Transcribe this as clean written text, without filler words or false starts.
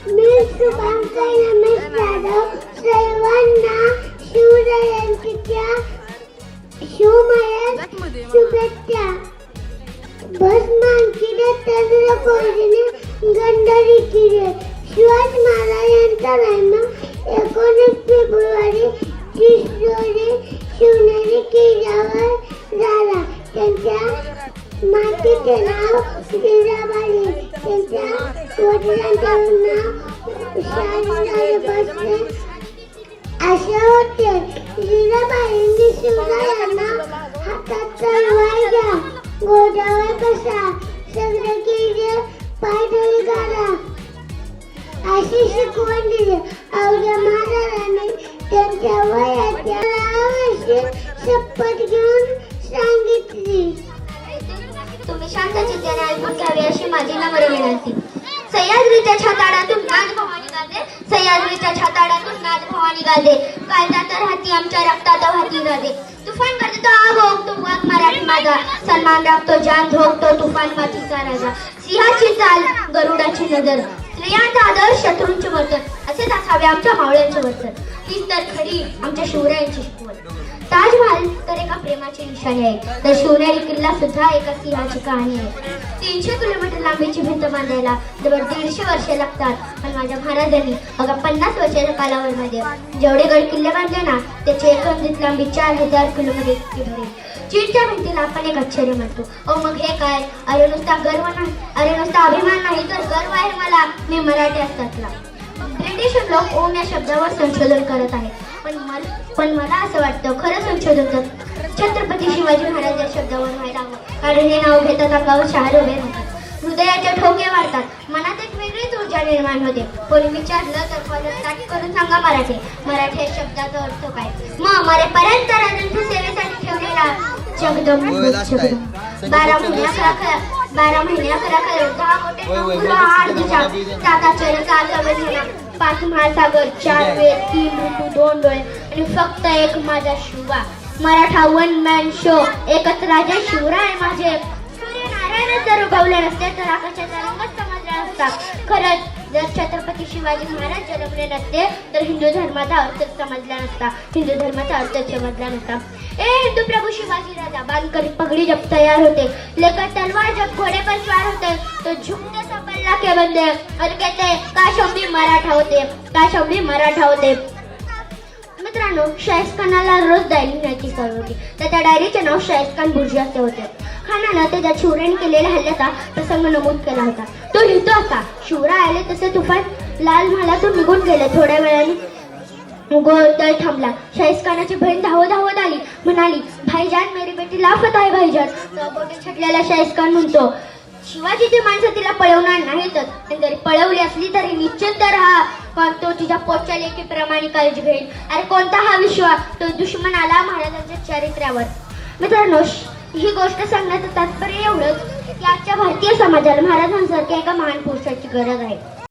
मी शुभांकर रमेश जाधव सर्वांना शिवजयंतीच्या शिवमय शुभेच्छा. भस्मांकित चंद्र कोरीने गंधरी किरे. शिवाजी महाराज यांचा जन्म 19 फेब्रुवारी 30 रोजी शिवनेरी किल्ल्यावर झाला. त्यांच्या मातेचे नाव जिजाबाई. त्यांच्या वडिलांचे नाव शाहूराजे भोसले असे होते. जिजाबाईंनी शिवरायांना हातात तलवार द्या, घोड्यावर बसा, सगळे किल्ले पायदळी करा अशी शिकवण दिली. अवघ्या महाराजांनी त्यांच्या वयाच्या वर्षी शपथ घेऊन सांगितली. तुम्ही शांत चित्ताने ऐकून घ्यावे अशी माझी नम्र विनंती. सह्याद्रीच्या छाताडातून नाद भवानी गाते, सह्याद्रीच्या छाताडातून नाद भवानी गाते. कायदा तर हाती आमच्या रक्तात वाहती नदे. तुफान करतो तो आग ओकतो वाघ मराठी माझा, सन्मान राखतो जान धोकतो तुफान मातीचा राजा. सिंहाची चाल गरुडाची नजर, स्त्रियांचा आदर शत्रूंचे वर्तन, असेच असावे आमच्या मावळ्यांचे वर्तन. हीच तर खरी आमच्या शिवरायांची शिकवण. ताजमहल तर एका प्रेमाची निशाणी आहे, तर शिवनेरी किल्ला सुद्धा एका सिंहाची कहाणी आहे. 300 किलोमीटर लांबीची भिंत बांधायला जवळ 150 वर्षे लागतात, पण माझ्या महाराजांनी अगं 50 वर्षाच्या कालावधीमध्ये जेवढे गड किल्ले बांधले ना, त्याची एकंदरीत लांबी 4000 किलोमीटर इतकी भरेल. चीनच्या भिंतीला आपण एक आश्चर्य म्हणतो. मग हे काय? अरे नुसता गर्व नाही, अरे नुसता अभिमान नाही, तर गर्व आहे मला, मी मराठी असतातला. ब्रिटिश लोक ओम या शब्दावर संशोधन करत आहेत, पण मला असं वाटतं खरं संशोधन तर छत्रपती शिवाजी महाराज या शब्दावर व्हायला हवं. कारण हे नाव घेतात अंगावर शहारे उभे राहतात, हृदयाचे ठोके वाढतात, मनात एक वेगळीच ऊर्जा निर्माण होते. कोणी विचारलं तर फलक ताट करून सांगा मराठी या शब्दाचा अर्थ काय? मग मरेपर्यंत राजांच्या सेवेसाठी ठेवलेला जगदंब 12 महिने 11 खरं 10 कोटी 8 दिशा 7 आश्चर्य 4 संवेदना 5 महासागर 4 वेद 3 ऋतू 2 डोळे आणि फक्त एक माझा Shiva. Maratha one man show. एकच राजा शिवराय माझे. सूर्यनारायण जर उगवले नसते तर आकाशाचा रंगच समजला नसता. खरंच जर छत्रपती शिवाजी महाराज जन्मले नसते तर हिंदू धर्माचा अर्थच समजला नसता, हिंदू धर्माचा अर्थच समजला नसता. हिंदू प्रभू शिवाजी राजा बांधकरी पगडी जब तयार होते, लेकर तलवार जब घोड़े पर सवार होते, तो झुकते सब अल्लाह के बंदे और कहते काश हम भी मराठा होते, काश हम भी मराठा होते. मित्रांनो, शाहिस्तानाला रोज डायरी लिहायची सवय होती. त्या डायरीचे नाव शाहिस्तान बुर्जी असे होते. खानानं त्याच्या शिवरायांनी केलेल्या हल्ल्याचा प्रसंग नमूद केला होता. तो लिहितो असा: शिवराय आले तसे तुफान लाल महालातून निघून गेले. थोड्या वेळाने गोळदळ थांबला. शाहिस्तानाची बहीण धावत आली, म्हणाली, भाईजान मेरी बेटी लाफत आहे भाईजान. बोटे छटलेला शाहिस्तान म्हणतो, शिवाजीची माणसं तिला पळवणार नाहीतच, जरी पळवली असली तरी निश्चित राहा, पण तो तुझ्या पोटच्या लेकीप्रमाणे काळजी घेईल. अरे कोणता हा विश्वास? तो दुश्मन आला महाराजांच्या चारित्र्यावर. मित्रांनो, ही गोष्ट सांगण्याचं तात्पर्य एवढंच की आजच्या भारतीय समाजाला महाराजांसारख्या एका महान पुरुषाची गरज आहे.